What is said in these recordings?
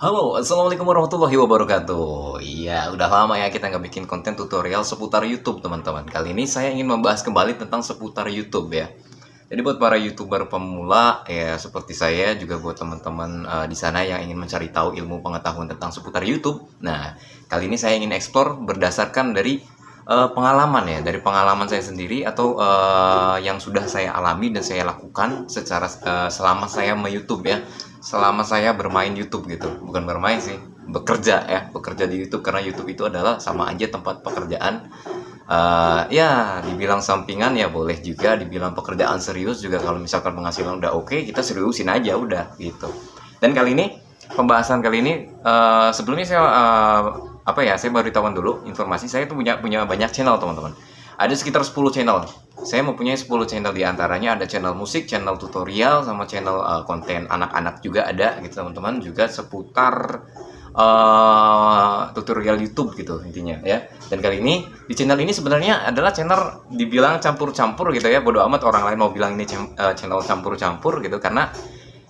Halo, assalamualaikum warahmatullahi wabarakatuh. Iya, udah lama ya kita nggak bikin konten tutorial seputar YouTube, teman-teman. Kali ini saya ingin membahas kembali tentang seputar YouTube ya. Jadi buat para YouTuber pemula ya seperti saya juga buat teman-teman di sana yang ingin mencari tahu ilmu pengetahuan tentang seputar YouTube. Nah, kali ini saya ingin explore berdasarkan dari pengalaman ya, dari pengalaman saya sendiri atau yang sudah saya alami dan saya lakukan secara selama saya me-YouTube ya, selama saya bermain YouTube gitu, bukan bermain sih, bekerja ya, bekerja di YouTube karena YouTube itu adalah sama aja tempat pekerjaan. Ya, dibilang sampingan ya boleh juga, dibilang pekerjaan serius juga kalau misalkan penghasilan udah oke, kita seriusin aja udah gitu. Dan kali ini pembahasan kali ini sebelumnya saya saya beritahukan dulu informasi saya tuh punya banyak channel, teman-teman. Ada sekitar 10 channel. Saya mempunyai 10 channel, di antaranya ada channel musik, channel tutorial, sama channel konten anak-anak juga ada gitu, teman-teman. Juga seputar tutorial YouTube gitu intinya ya. Dan kali ini di channel ini sebenarnya adalah channel dibilang campur-campur gitu ya. Bodo amat orang lain mau bilang ini channel campur-campur gitu, karena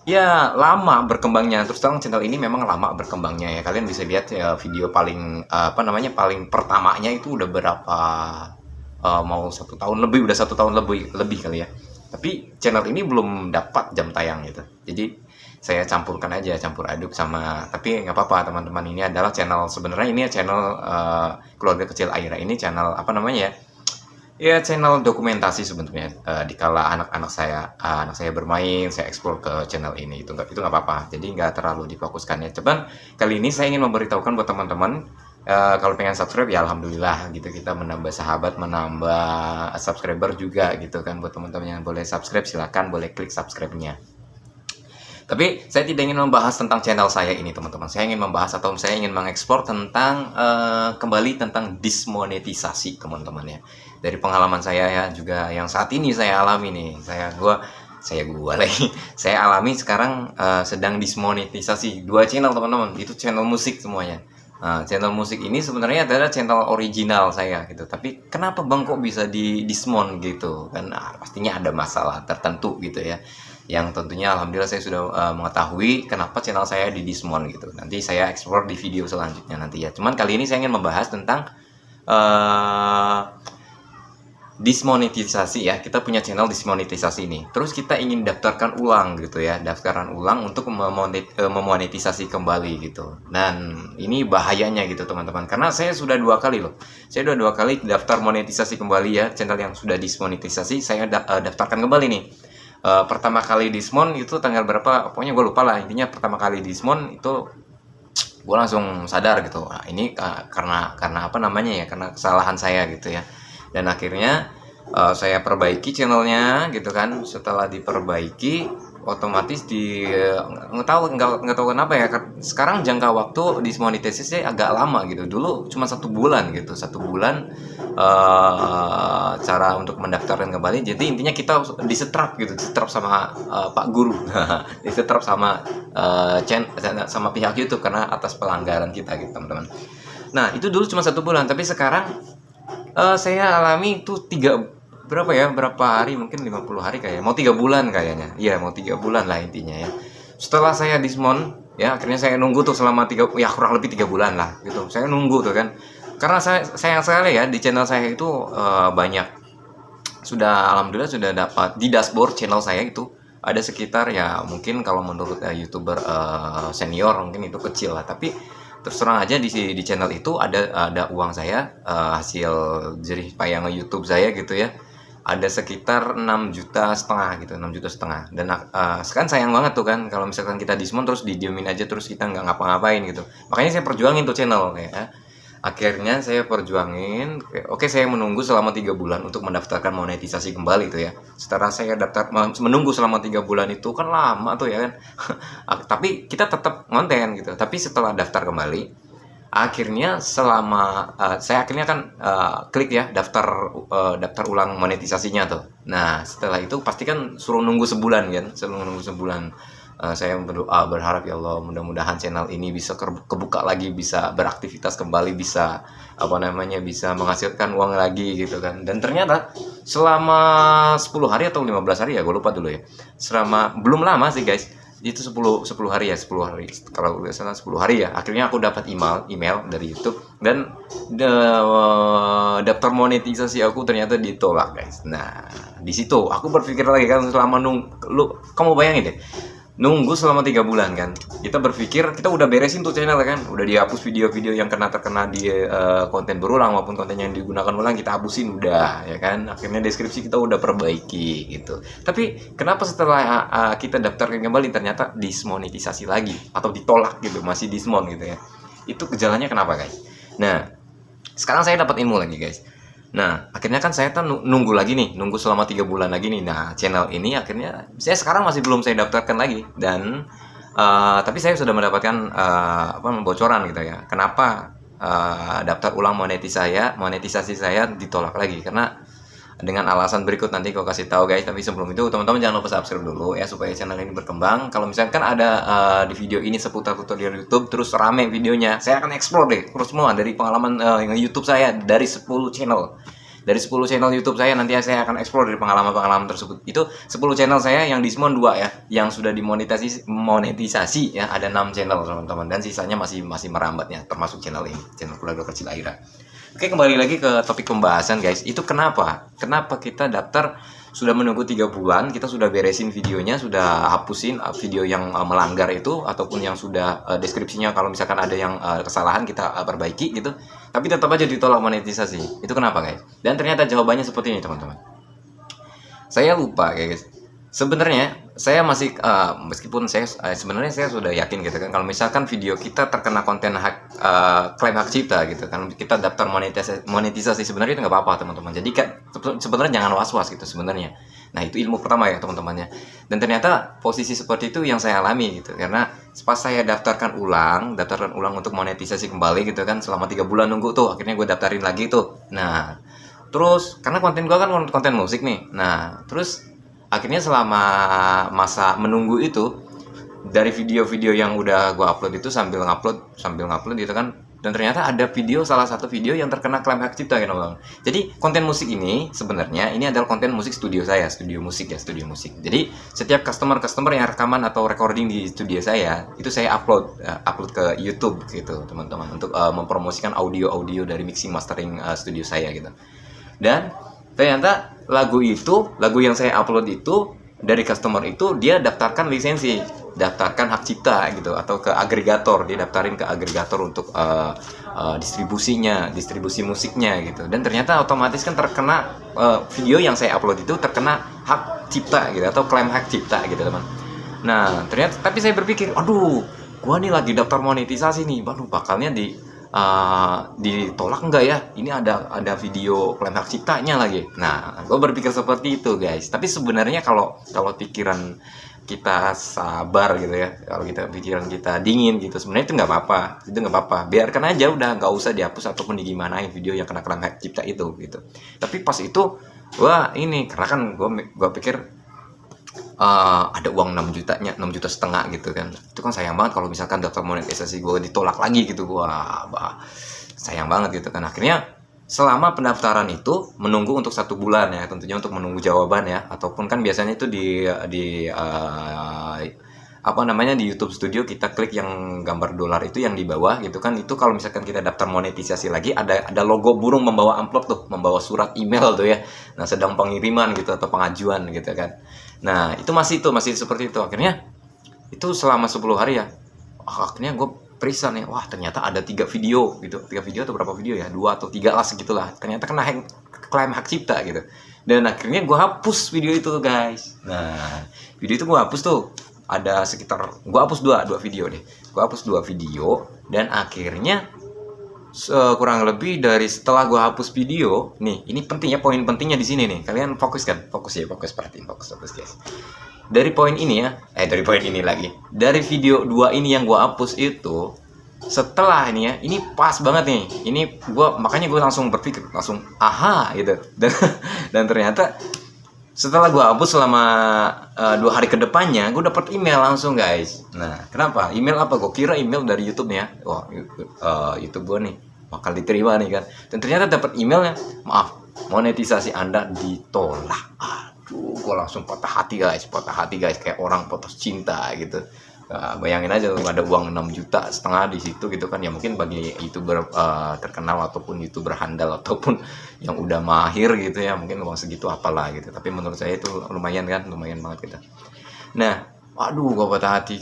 ya lama berkembangnya. Terus terang channel ini memang lama berkembangnya ya. Kalian bisa lihat ya video paling paling pertamanya itu udah berapa, mau 1 tahun lebih, udah 1 tahun lebih kali ya. Tapi channel ini belum dapat jam tayang gitu. Jadi saya campurkan aja, campur aduk sama, tapi nggak apa-apa teman-teman. Ini adalah channel, sebenarnya ini channel keluarga kecil Aira. Ini channel ya channel dokumentasi sebenarnya. Dikala anak saya bermain, saya explore ke channel ini. Itu nggak apa-apa, jadi nggak terlalu difokuskan ya. Cuman kali ini saya ingin memberitahukan buat teman-teman, kalau pengen subscribe ya alhamdulillah gitu, kita menambah sahabat, menambah subscriber juga gitu kan. Buat teman-teman yang boleh subscribe, silahkan boleh klik subscribe-nya. Tapi saya tidak ingin membahas tentang channel saya ini, teman-teman. Saya ingin membahas atau saya ingin mengeksplor tentang kembali tentang dismonetisasi, teman-teman ya. Dari pengalaman saya ya juga yang saat ini saya alami nih. Gua lagi. Saya alami sekarang sedang dismonetisasi 2 channel, teman-teman. Itu channel musik semuanya. Nah, channel musik ini sebenarnya adalah channel original saya gitu. Tapi kenapa Bang kok bisa di dismon gitu? Kan pastinya ada masalah tertentu gitu ya. Yang tentunya alhamdulillah saya sudah mengetahui kenapa channel saya di dismon gitu. Nanti saya explore di video selanjutnya nanti ya. Cuman kali ini saya ingin membahas tentang dismonetisasi ya. Kita punya channel dismonetisasi ini. Terus kita ingin daftarkan ulang gitu ya. Daftaran ulang untuk memonetisasi kembali gitu. Dan ini bahayanya gitu, teman-teman. Karena saya sudah 2 kali loh. Saya sudah 2 kali daftar monetisasi kembali ya. Channel yang sudah dismonetisasi saya daftarkan kembali nih. Pertama kali dismon itu tanggal berapa, pokoknya gue lupa lah. Intinya pertama kali dismon itu gue langsung sadar gitu, nah, ini karena karena kesalahan saya gitu ya. Dan akhirnya saya perbaiki channelnya gitu kan. Setelah diperbaiki otomatis nggak tahu kenapa ya, sekarang jangka waktu dismonetisasi agak lama gitu. Dulu cuma 1 bulan gitu, 1 bulan cara untuk mendaftarkan kembali. Jadi intinya kita disetrap gitu, disetrap sama Pak Guru disetrap sama sama pihak YouTube karena atas pelanggaran kita gitu, teman-teman. Nah itu dulu cuma 1 bulan, tapi sekarang saya alami itu berapa hari, mungkin 50 hari kayak mau 3 bulan kayaknya. Iya, mau 3 bulan lah intinya ya. Setelah saya dismon ya, akhirnya saya nunggu tuh selama kurang lebih 3 bulan lah gitu. Saya nunggu tuh kan. Karena saya sayang sekali ya, di channel saya itu banyak, alhamdulillah sudah dapat di dashboard channel saya itu ada sekitar ya, mungkin kalau menurut YouTuber senior mungkin itu kecil lah, tapi terus terang aja di channel itu ada uang saya, hasil jerih payah nge-YouTube saya gitu ya. Ada sekitar 6,5 juta gitu, 6,5 juta. Dan sekarang sayang banget tuh kan kalau misalkan kita dismon terus didiemin aja, terus kita nggak ngapa-ngapain gitu. Makanya saya perjuangin tuh channel ya. Akhirnya saya perjuangin, oke saya menunggu selama 3 bulan untuk mendaftarkan monetisasi kembali itu ya. Setelah saya menunggu selama 3 bulan itu kan lama tuh ya kan. Tapi kita tetap konten gitu. Tapi setelah daftar kembali, akhirnya saya akhirnya kan klik ya daftar ulang monetisasinya tuh. Nah setelah itu pasti kan suruh nunggu sebulan kan, saya berdoa, berharap ya Allah mudah-mudahan channel ini bisa kebuka lagi, bisa beraktivitas kembali, bisa bisa menghasilkan uang lagi gitu kan. Dan ternyata selama 10 hari atau 15 hari ya, gue lupa dulu ya, belum lama sih guys, itu 10 hari ya, 10 hari, kalau udah salah 10 hari ya, akhirnya aku dapat email dari YouTube, dan daftar monetisasi aku ternyata ditolak guys. Nah di situ aku berpikir lagi kan, selama kamu bayangin deh, nunggu selama 3 bulan kan, kita berpikir kita udah beresin tuh channel kan, udah dihapus video-video yang terkena di konten berulang maupun konten yang digunakan ulang, kita hapusin udah ya kan, akhirnya deskripsi kita udah perbaiki gitu. Tapi kenapa setelah kita daftarkan kembali ternyata dismonetisasi lagi atau ditolak gitu, masih dismon gitu ya, itu gejalanya kenapa guys? Nah sekarang saya dapat ilmu lagi guys. Nah, akhirnya kan saya nunggu lagi nih, nunggu selama 3 bulan lagi nih. Nah, channel ini akhirnya saya sekarang masih belum saya daftarkan lagi, dan tapi saya sudah mendapatkan bocoran gitu ya. Kenapa daftar ulang monetisasi saya ditolak lagi? Karena dengan alasan berikut nanti kau kasih tahu guys. Tapi sebelum itu teman-teman jangan lupa subscribe dulu ya, supaya channel ini berkembang. Kalau misalkan ada di video ini seputar tutorial YouTube terus rame videonya, saya akan explore deh terus semua dari pengalaman YouTube saya, dari 10 channel. Dari 10 channel YouTube saya nanti saya akan explore dari pengalaman-pengalaman tersebut. Itu 10 channel saya yang disimon 2 ya, yang sudah monetisasi ya, ada 6 channel teman-teman, dan sisanya masih merambat ya, termasuk channel ini, channel Keluarga Kecil Aira. Oke, kembali lagi ke topik pembahasan guys. Itu kenapa kita daftar sudah menunggu 3 bulan, kita sudah beresin videonya, sudah hapusin video yang melanggar itu, ataupun yang sudah deskripsinya kalau misalkan ada yang kesalahan kita perbaiki gitu, tapi tetap aja ditolak monetisasi. Itu kenapa guys? Dan ternyata jawabannya seperti ini teman-teman. Saya lupa guys. Sebenarnya saya masih meskipun saya sebenarnya saya sudah yakin gitu kan, kalau misalkan video kita terkena konten klaim hak cipta gitu kan, kita daftar monetisasi sebenarnya itu nggak apa-apa teman-teman. Jadi kan sebenarnya jangan was-was gitu sebenarnya. Nah itu ilmu pertama ya teman-temannya. Dan ternyata posisi seperti itu yang saya alami gitu, karena pas saya daftarkan ulang untuk monetisasi kembali gitu kan, selama 3 bulan nunggu tuh, akhirnya gue daftarin lagi tuh. Nah terus karena konten gue kan konten musik nih, nah terus akhirnya selama masa menunggu itu, dari video-video yang udah gue upload itu sambil ngupload gitu kan, dan ternyata ada salah satu video yang terkena klaim hak cipta gitu bang. Jadi konten musik ini sebenarnya ini adalah konten musik studio saya, studio musik. Jadi setiap customer yang rekaman atau recording di studio saya itu saya upload ke YouTube gitu teman-teman, untuk mempromosikan audio dari mixing mastering studio saya gitu. Dan ternyata lagu yang saya upload itu dari customer itu dia daftarkan lisensi, daftarkan hak cipta gitu, atau ke agregator, dia daftarin ke agregator untuk distribusi musiknya gitu. Dan ternyata otomatis kan terkena video yang saya upload itu terkena hak cipta gitu, atau klaim hak cipta gitu teman. Nah ternyata, tapi saya berpikir, aduh gua nih lagi daftar monetisasi nih, waduh bakalnya ditolak enggak ya, ini ada video klaim hak ciptanya lagi. Nah gue berpikir seperti itu guys. Tapi sebenarnya kalau pikiran kita sabar gitu ya, kalau pikiran kita dingin gitu, sebenarnya itu nggak apa-apa, biarkan aja, udah nggak usah dihapus ataupun digimanain video yang kena klaim hak cipta itu gitu. Tapi pas itu karena kan gue pikir ada uang 6 juta setengah gitu kan, itu kan sayang banget kalau misalkan daftar monetisasi gue ditolak lagi gitu, sayang banget gitu kan. Akhirnya selama pendaftaran itu menunggu untuk 1 bulan ya, tentunya untuk menunggu jawaban ya, ataupun kan biasanya itu di YouTube Studio kita klik yang gambar dolar itu yang di bawah gitu kan, itu kalau misalkan kita daftar monetisasi lagi ada logo burung membawa amplop tuh, membawa surat email tuh ya, nah sedang pengiriman gitu atau pengajuan gitu kan. Nah itu masih seperti itu. Akhirnya itu selama 10 hari ya, akhirnya gue periksa nih, wah ternyata ada 3 video gitu, 3 video atau berapa video ya, 2 atau 3 lah segitulah, ternyata kena klaim hak cipta gitu. Dan akhirnya gue hapus video itu guys. Nah video itu gue hapus tuh, ada sekitar, gue hapus 2 video deh, gue hapus 2 video. Dan akhirnya kurang lebih dari setelah gue hapus video nih, ini pentingnya, poin pentingnya di sini nih, kalian fokus perhatiin guys. Dari poin ini ya, dari video 2 ini yang gue hapus itu, setelah ini ya, ini pas banget nih, ini makanya gue langsung berpikir, langsung aha gitu. Dan ternyata setelah gue hapus selama 2 hari ke depannya, gue dapet email langsung guys. Nah kenapa? Email apa? Gue kira email dari YouTube nih ya. Wah YouTube gue nih bakal diterima nih kan. Dan ternyata dapat emailnya, maaf, monetisasi Anda ditolak. waduh, gue langsung patah hati guys, kayak orang putus cinta gitu. Nah, bayangin aja tuh ada uang 6,5 juta di situ gitu kan, ya mungkin bagi YouTuber terkenal ataupun YouTuber handal ataupun yang udah mahir gitu ya, mungkin uang segitu apalah gitu, tapi menurut saya itu lumayan kan, lumayan banget gitu. Nah, waduh, gue patah hati,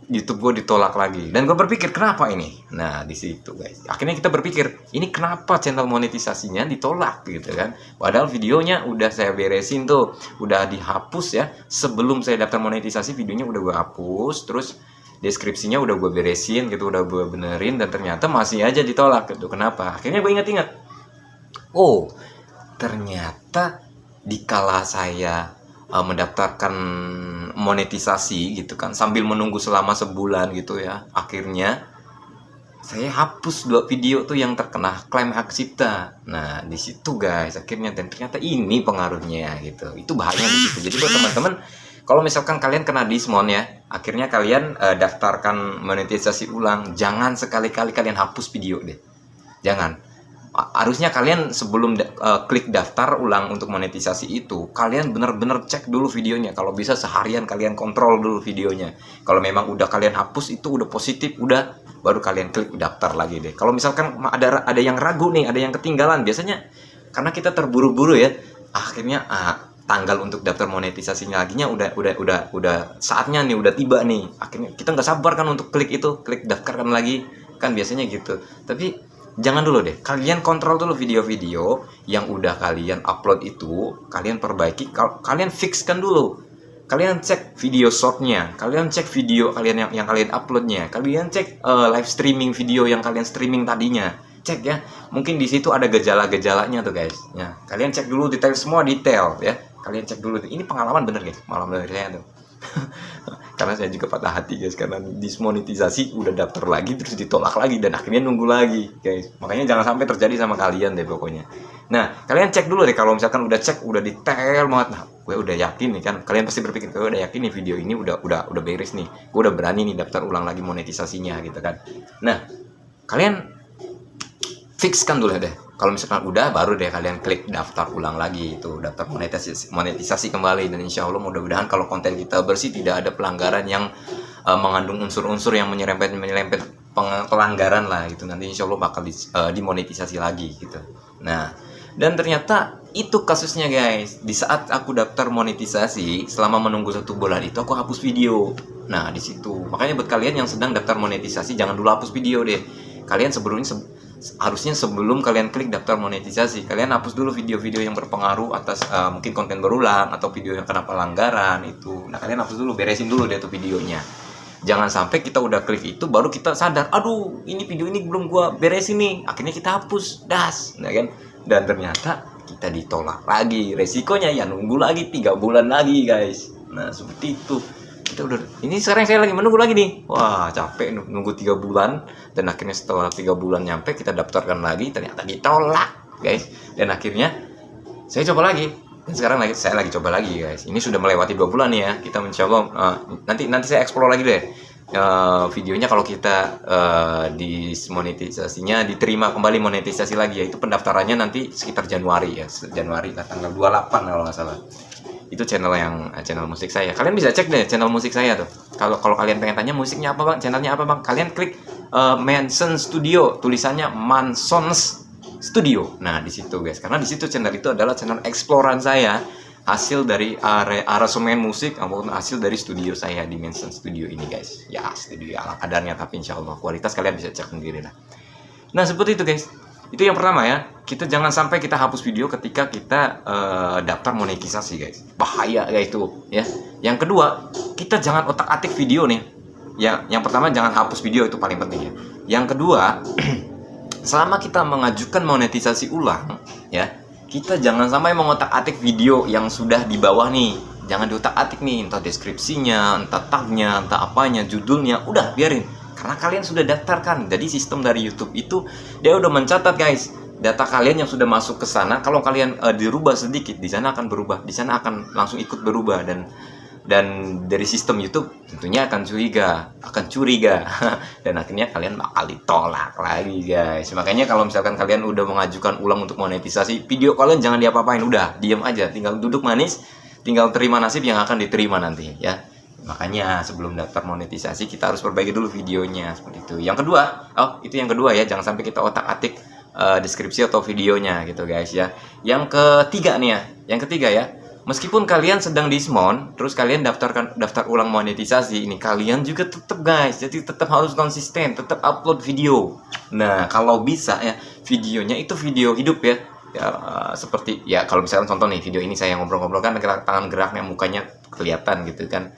YouTube gue ditolak lagi, dan gue berpikir kenapa ini. Nah di situ guys, akhirnya kita berpikir ini kenapa channel monetisasinya ditolak gitu kan, padahal videonya udah saya beresin tuh, udah dihapus ya, sebelum saya daftar monetisasi videonya udah gue hapus, terus deskripsinya udah gue beresin gitu, udah gue benerin, dan ternyata masih aja ditolak gitu. Kenapa? Akhirnya gue ingat-ingat, oh ternyata dikala saya mendaftarkan monetisasi gitu kan, sambil menunggu selama sebulan gitu ya, akhirnya saya hapus 2 video tuh yang terkena klaim hak cipta. Nah di situ guys akhirnya, dan ternyata ini pengaruhnya gitu, itu bahaya di situ. Jadi buat teman-teman, kalau misalkan kalian kena dismon ya, akhirnya kalian daftarkan monetisasi ulang, jangan sekali-kali kalian hapus video deh, jangan. Harusnya kalian sebelum klik daftar ulang untuk monetisasi itu, kalian bener-bener cek dulu videonya. Kalau bisa seharian kalian kontrol dulu videonya. Kalau memang udah kalian hapus itu udah positif, udah, baru kalian klik daftar lagi deh. Kalau misalkan ada yang ragu nih, ada yang ketinggalan, biasanya karena kita terburu-buru ya, akhirnya tanggal untuk daftar monetisasinya laginya udah saatnya nih, udah tiba nih. Akhirnya kita nggak sabar kan untuk klik itu, klik daftarkan lagi kan, biasanya gitu. Tapi jangan dulu deh, kalian kontrol dulu video-video yang udah kalian upload itu, kalian perbaiki, kalian fixkan dulu. Kalian cek video shortnya, kalian cek video kalian yang kalian uploadnya, kalian cek live streaming video yang kalian streaming tadinya, cek ya. Mungkin di situ ada gejala-gejalanya tuh guys. Ya, kalian cek dulu semua detail ya. Kalian cek dulu. Ini pengalaman bener guys, pengalaman dari saya tuh. Karena saya juga patah hati guys, karena dismonetisasi udah daftar lagi terus ditolak lagi, dan akhirnya nunggu lagi guys. Makanya jangan sampai terjadi sama kalian deh pokoknya. Nah kalian cek dulu deh, kalau misalkan udah cek, udah detail banget, nah gue udah yakin nih kan, kalian pasti berpikir gue udah yakin nih video ini udah beres nih, gue udah berani nih daftar ulang lagi monetisasinya gitu kan. Nah kalian fixkan dulu deh. Kalau misalkan udah, baru deh kalian klik daftar ulang lagi, itu daftar monetisasi kembali. Dan insya Allah mudah-mudahan kalau konten kita bersih, tidak ada pelanggaran yang mengandung unsur-unsur yang menyerempet pelanggaran lah itu, nanti insya Allah bakal dimonetisasi lagi gitu. Nah dan ternyata itu kasusnya guys, di saat aku daftar monetisasi, selama menunggu 1 bulan itu aku hapus video. Nah di situ makanya buat kalian yang sedang daftar monetisasi, jangan dulu hapus video deh. Kalian harusnya sebelum kalian klik daftar monetisasi, kalian hapus dulu video-video yang berpengaruh atas mungkin konten berulang atau video yang kena pelanggaran itu. Nah kalian hapus dulu, beresin dulu deh tuh videonya. Jangan sampai kita udah klik itu baru kita sadar, aduh ini video ini belum gua beresin nih, akhirnya kita hapus, das, nah kan. Dan ternyata kita ditolak lagi, resikonya ya nunggu lagi 3 bulan lagi guys. Nah seperti itu. Kita udah, ini sekarang saya lagi menunggu lagi nih, wah capek nunggu 3 bulan, dan akhirnya setelah 3 bulan nyampe, kita daftarkan lagi, ternyata ditolak guys. Dan akhirnya saya coba lagi, dan sekarang saya lagi coba lagi guys. Ini sudah melewati 2 bulan nih ya, kita mencoba nanti saya explore lagi deh videonya. Kalau kita dismonetisasinya diterima kembali monetisasi lagi, yaitu pendaftarannya nanti sekitar Januari ya, Januari tanggal 28 kalau nggak salah. Itu channel musik saya. Kalian bisa cek deh channel musik saya tuh. Kalau kalian pengen tanya musiknya apa bang, channelnya apa bang, kalian klik Manson Studio, tulisannya Mansons Studio. Nah di situ guys, karena di situ channel itu adalah channel eksploran saya, hasil dari aransemen musik maupun hasil dari studio saya di Manson Studio ini guys. Ya studio ala kadarnya, tapi insya Allah kualitas kalian bisa cek sendiri lah. Nah seperti itu guys. Itu yang pertama ya, kita jangan sampai kita hapus video ketika kita daftar monetisasi guys, bahaya guys itu ya. Yang kedua, kita jangan otak-atik video nih ya. Yang pertama jangan hapus video, itu paling penting ya. Yang kedua, selama kita mengajukan monetisasi ulang ya, kita jangan sampai mengotak-atik video yang sudah di bawah nih. Jangan diotak-atik nih, entah deskripsinya, entah tagnya, entah apanya, judulnya, udah biarin. Karena kalian sudah daftarkan. Jadi sistem dari YouTube itu dia udah mencatat guys, data kalian yang sudah masuk ke sana. Kalau kalian dirubah sedikit, di sana akan berubah, di sana akan langsung ikut berubah, dan dari sistem YouTube tentunya akan curiga dan akhirnya kalian bakal ditolak lagi guys. Makanya kalau misalkan kalian udah mengajukan ulang untuk monetisasi, video kalian jangan diapa-apain, udah diam aja, tinggal duduk manis, tinggal terima nasib yang akan diterima nanti ya. Makanya sebelum daftar monetisasi kita harus perbaiki dulu videonya seperti itu. Yang kedua, itu yang kedua ya, jangan sampai kita otak-atik deskripsi atau videonya gitu guys ya. Yang ketiga nih ya, meskipun kalian sedang dismon, terus kalian daftar ulang monetisasi, ini kalian juga tetap guys, jadi tetap harus konsisten, tetap upload video. Nah, kalau bisa ya, videonya itu video hidup ya. Seperti ya kalau misalkan contoh nih, video ini saya ngobrol-ngobrol kan tangan geraknya, mukanya kelihatan gitu kan.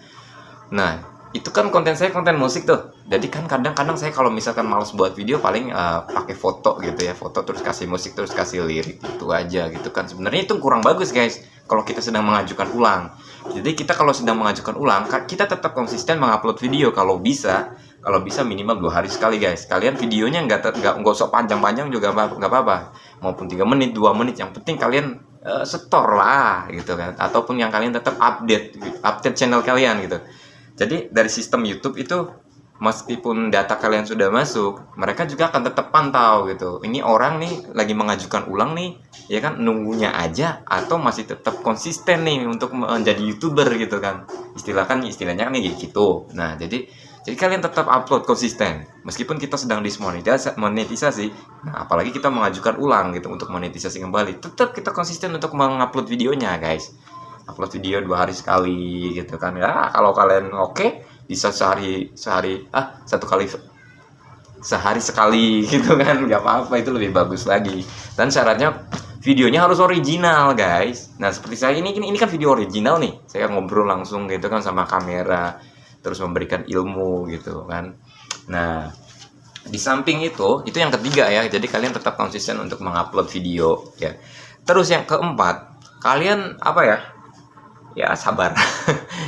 Nah, itu kan konten saya konten musik tuh. Jadi kan kadang-kadang saya kalau misalkan males buat video paling pakai foto gitu ya, foto terus kasih musik terus kasih lirik itu aja gitu kan. Sebenarnya itu kurang bagus guys kalau kita sedang mengajukan ulang. Jadi kita kalau sedang mengajukan ulang, kita tetap konsisten mengupload video kalau bisa minimal 2 hari sekali guys. Kalian videonya nggak usah panjang-panjang juga nggak apa-apa, maupun 3 menit 2 menit, yang penting kalian setor lah gitu kan, ataupun yang kalian tetap update channel kalian gitu. Jadi dari sistem YouTube itu, meskipun data kalian sudah masuk, mereka juga akan tetap pantau gitu. Ini orang nih lagi mengajukan ulang nih, ya kan, nunggunya aja atau masih tetap konsisten nih untuk menjadi YouTuber gitu kan. Istilahnya nih gitu. Nah, jadi kalian tetap upload konsisten meskipun kita sedang monetisasi. Nah, apalagi kita mengajukan ulang gitu untuk monetisasi kembali, tetap kita konsisten untuk mengupload videonya guys. Upload video 2 hari sekali gitu kan ya. Kalau kalian oke, bisa sehari sekali gitu kan, nggak apa-apa, itu lebih bagus lagi. Dan syaratnya videonya harus original guys. Nah, seperti saya ini kan video original nih, saya ngobrol langsung gitu kan sama kamera, terus memberikan ilmu gitu kan. Nah, di samping itu yang ketiga ya, jadi kalian tetap konsisten untuk mengupload video ya. Terus yang keempat, kalian ya sabar.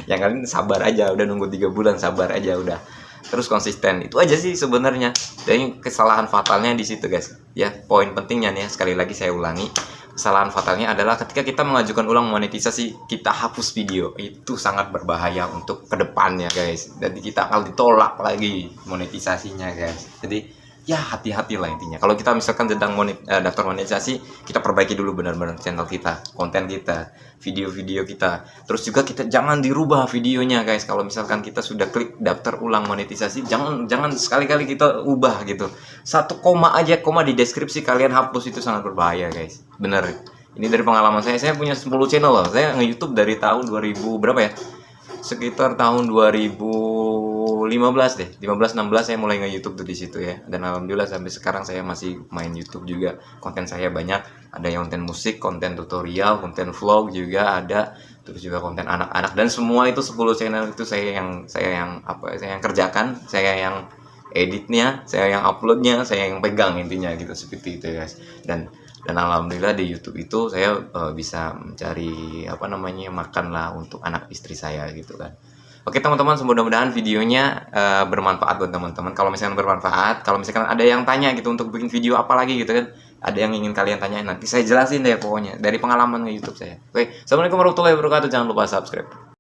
Yang kalian sabar aja, udah nunggu 3 bulan, sabar aja udah. Terus konsisten, itu aja sih sebenarnya. Dan kesalahan fatalnya di situ guys ya. Poin pentingnya nih ya, sekali lagi saya ulangi, kesalahan fatalnya adalah ketika kita mengajukan ulang monetisasi, kita hapus video. Itu sangat berbahaya untuk kedepannya guys. Jadi kita akan ditolak lagi monetisasinya guys. Jadi ya hati-hati lah intinya. Kalau kita misalkan sedang daftar monetisasi, kita perbaiki dulu benar-benar channel kita, konten kita, video-video kita. Terus juga kita jangan dirubah videonya guys. Kalau misalkan kita sudah klik daftar ulang monetisasi, jangan sekali-kali kita ubah gitu. 1 koma di deskripsi kalian hapus, itu sangat berbahaya guys. Bener. Ini dari pengalaman saya punya 10 channel loh. Saya nge-YouTube dari tahun 2000 berapa ya? Sekitar tahun 2015 deh, 15-16 saya mulai nge-YouTube tuh di situ ya. Dan alhamdulillah sampai sekarang saya masih main YouTube juga. Konten saya banyak, ada yang konten musik, konten tutorial, konten vlog juga ada, terus juga konten anak-anak, dan semua itu 10 channel itu saya yang kerjakan, saya yang editnya, saya yang uploadnya, saya yang pegang intinya gitu, seperti itu guys. Dan alhamdulillah di YouTube itu saya bisa mencari makan lah untuk anak istri saya gitu kan. Oke teman-teman, mudah-mudahan videonya bermanfaat buat teman-teman. Kalau misalkan bermanfaat, kalau misalkan ada yang tanya gitu untuk bikin video apa lagi gitu kan, ada yang ingin kalian tanyain, nanti saya jelasin deh pokoknya dari pengalaman nge-YouTube saya. Oke, assalamualaikum warahmatullahi wabarakatuh. Jangan lupa subscribe.